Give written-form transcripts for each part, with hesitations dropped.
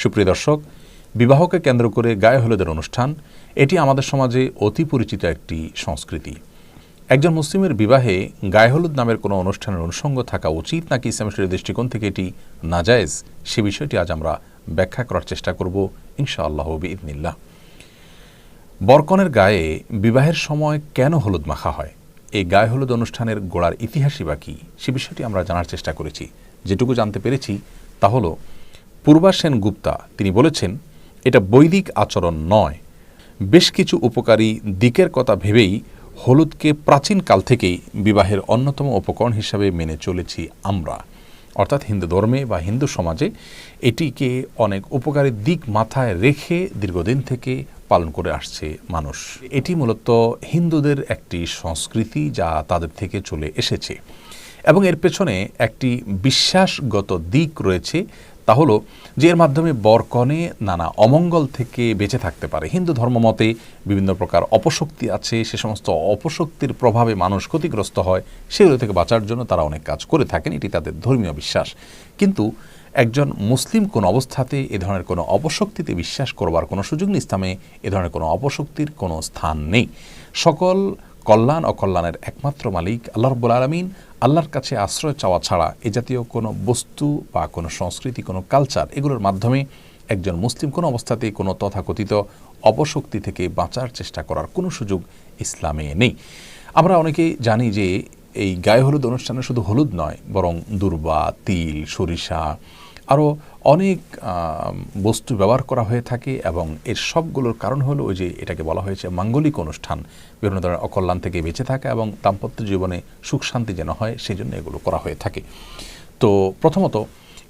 সুপ্রিয় দর্শক, বিবাহকে কেন্দ্র করে গায়ে হলুদের অনুষ্ঠান এটি আমাদের সমাজে অতি পরিচিত একটি সংস্কৃতি। একজন মুসলিমের বিবাহে গায়ে হলুদ নামের কোনো অনুষ্ঠানের অনুষঙ্গ থাকা উচিত নাকি ইসলামের দৃষ্টিকোণ থেকে এটি নাজায়েজ, সে বিষয়টি আজ আমরা ব্যাখ্যা করার চেষ্টা করব ইনশাআল্লাহ বিইذনিল্লাহ। বরকনের গায়ে বিবাহের সময় কেন হলুদ মাখা হয়, এই গায়ে হলুদ অনুষ্ঠানের গোড়ার ইতিহাসই বা কী, সে বিষয়টি আমরা জানার চেষ্টা করেছি। যেটুকু জানতে পেরেছি তা হলো পূর্বা সেন গুপ্তা তিনি বলেছেন এটা বৈদিক আচরণ নয়, বেশ কিছু উপকারী দিকের কথা ভেবেই হলুদকে প্রাচীন কাল থেকেই বিবাহের অন্যতম উপকরণ হিসাবে মেনে চলেছি আমরা। অর্থাৎ হিন্দু ধর্মে বা হিন্দু সমাজে এটিকে অনেক উপকারী দিক মাথায় রেখে দীর্ঘদিন থেকে পালন করে আসছে মানুষ। এটি মূলত হিন্দুদের একটি সংস্কৃতি যা তাদের থেকে চলে এসেছে এবং এর পেছনে একটি বিশ্বাসগত দিক রয়েছে, তা হলো যে এর মাধ্যমে বরকনে নানা অমঙ্গল থেকে বেঁচে থাকতে পারে। হিন্দু ধর্মমতে বিভিন্ন প্রকার অপশক্তি আছে, সে সমস্ত অপশক্তির প্রভাবে মানুষ ক্ষতিগ্রস্ত হয়, সেগুলো থেকে বাঁচার জন্য তারা অনেক কাজ করে থাকেন, এটি তাদের ধর্মীয় বিশ্বাস। কিন্তু একজন মুসলিম কোন অবস্থাতে এ ধরনের কোনো অপশক্তিতে বিশ্বাস করবার কোনো সুযোগ নেই। ইসলামে এ ধরনের কোনো অপশক্তির কোনো স্থান নেই। সকল কল্যাণ অকল্যাণের একমাত্র মালিক আল্লাহ রাব্বুল আলামিন। আল্লাহর কাছে আশ্রয় চাওয়া ছাড়া এ জাতীয় কোনো বস্তু বা কোনো সংস্কৃতি, কোনো কালচার, এগুলোর মাধ্যমে একজন মুসলিম কোনো অবস্থাতেই কোনো তথাকথিত অপশক্তি থেকে বাঁচার চেষ্টা করার কোনো সুযোগ ইসলামে নেই। আমরা অনেকেই জানি যে এই গায়ে হলুদ অনুষ্ঠানে শুধু হলুদ নয়, বরং দূর্বা, তিল, সরিষা, আরও অনেক বস্তু ব্যবহার করা হয়ে থাকে এবং এর সবগুলোর কারণ হলো ওই যে এটাকে বলা হয়েছে মাঙ্গলিক অনুষ্ঠান, বিভিন্ন ধরনের অকল্যাণ থেকে বেঁচে থাকা এবং দাম্পত্য জীবনে সুখ শান্তি যেন হয় সেই জন্য এগুলো করা হয়ে থাকে। তো প্রথমত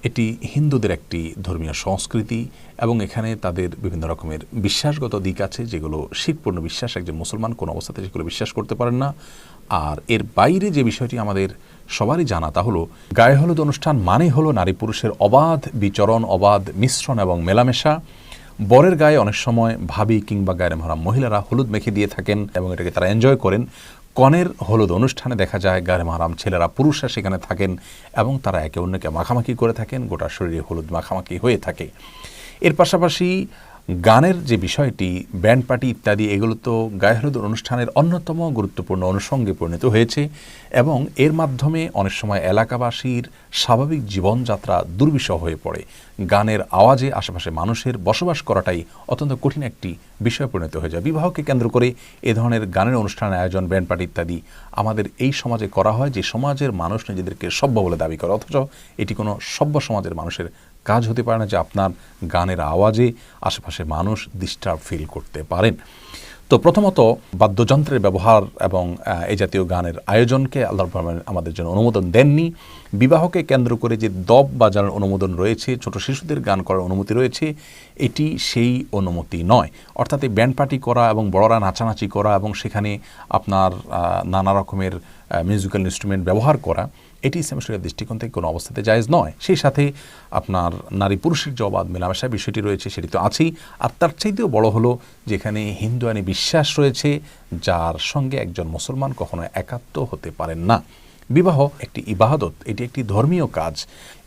এটি হিন্দুদের একটি ধর্মীয় সংস্কৃতি এবং এখানে তাদের বিভিন্ন রকমের বিশ্বাসগত দিক আছে যেগুলো শিরপূর্ণ বিশ্বাস। একজন মুসলমান কোনো অবস্থাতে সেগুলো বিশ্বাস করতে পারেন না। আর এর বাইরে যে বিষয়টি আমাদের সবারই জানা তা হলো গায়ে হলুদ অনুষ্ঠান মানে হলো নারী পুরুষের অবাধ বিচরণ, অবাধ মিশ্রণ এবং মেলামেশা। বরের গায়ে অনেক সময় ভাবি কিংবা গায়ের মহারাম মহিলারা হলুদ মেখে দিয়ে থাকেন এবং এটাকে তারা এনজয় করেন। কনের হলুদ অনুষ্ঠানে দেখা যায় গায়ের মহারাম ছেলেরা, পুরুষরা সেখানে থাকেন এবং তারা একে অন্যকে মাখামাখি করে থাকেন, গোটা শরীরে হলুদ মাখামাখি হয়ে থাকে। এর পাশাপাশি গানের যে বিষয়টি, ব্যান্ড পার্টি ইত্যাদি, এগুলো তো গায়ে হলুদ অনুষ্ঠানের অন্যতম গুরুত্বপূর্ণ অনুষঙ্গে পরিণত হয়েছে এবং এর মাধ্যমে অনেক সময় এলাকাবাসীর স্বাভাবিক জীবনযাত্রা দুর্বিষহ হয়ে পড়ে। গানের আওয়াজে আশেপাশে মানুষের বসবাস করাটাই অত্যন্ত কঠিন একটি বিষয় পরিণত হয়ে যায়। বিবাহকে কেন্দ্র করে এ ধরনের গানের অনুষ্ঠানের আয়োজন, ব্যান্ড পার্টি ইত্যাদি আমাদের এই সমাজে করা হয়, যে সমাজের মানুষ নিজেদেরকে সভ্য বলে দাবি করে, অথচ এটি কোনো সভ্য সমাজের মানুষের কাজ হতে পারে না যে আপনার গানের আওয়াজে আশেপাশে মানুষ ডিস্টার্ব ফিল করতে পারেন। তো প্রথমত বাদ্যযন্ত্রের ব্যবহার এবং এই জাতীয় গানের আয়োজনকে আল্লাহ আমাদের জন্য অনুমোদন দেননি। বিবাহকে কেন্দ্র করে যে দব বাজানোর অনুমোদন রয়েছে, ছোট শিশুদের গান করার অনুমতি রয়েছে, এটি সেই অনুমতি নয়। অর্থাৎ এই ব্যান্ড পার্টি করা এবং বড়রা নাচানাচি করা এবং সেখানে আপনার নানা রকমের মিউজিক্যাল ইনস্ট্রুমেন্ট ব্যবহার করা, এটি ইসলামের দৃষ্টিকোণ থেকে কোনো অবস্থাতে জায়েজ নয়। সেই সাথে আপনার নারী পুরুষের যে অবাধ মেলামেশার বিষয়টি রয়েছে সেটি তো আছেই। আর তার চাইতেও বড় হলো যেখানে হিন্দু আইনি বিশ্বাস রয়েছে যার সঙ্গে একজন মুসলমান কখনো একাত্ম হতে পারেন না। বিবাহ একটি ইবাদত, এটি একটি ধর্মীয় কাজ।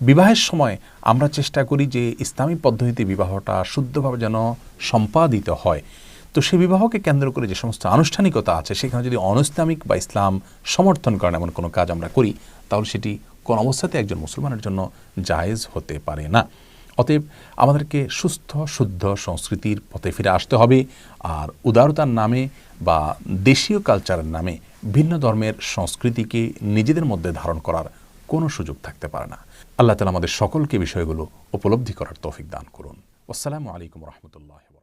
বিবাহের সময় আমরা চেষ্টা করি যে ইসলামী পদ্ধতিতে বিবাহটা শুদ্ধভাবে যেন সম্পাদিত হয়। তো সেই বিবাহকে কেন্দ্র করে যে সমস্ত আনুষ্ঠানিকতা আছে সেখানে যদি অনইসলামিক বা ইসলাম সমর্থন করেন এমন কোনো কাজ আমরা করি, তাহলে সেটি কোন অবস্থাতে একজন মুসলমানের জন্য জায়েজ হতে পারে না। অতএব আমাদেরকে সুস্থ শুদ্ধ সংস্কৃতির পথে ফিরে আসতে হবে। আর উদারতার নামে বা দেশীয় কালচারের নামে ভিন্ন ধর্মের সংস্কৃতিকে নিজেদের মধ্যে ধারণ করার কোনো সুযোগ থাকতে পারে না। আল্লাহ তাআলা আমাদের সকলকে বিষয়গুলো উপলব্ধি করার তৌফিক দান করুন। আসসালামু আলাইকুম ওয়া রাহমাতুল্লাহি ওয়া বারাকাতুহু।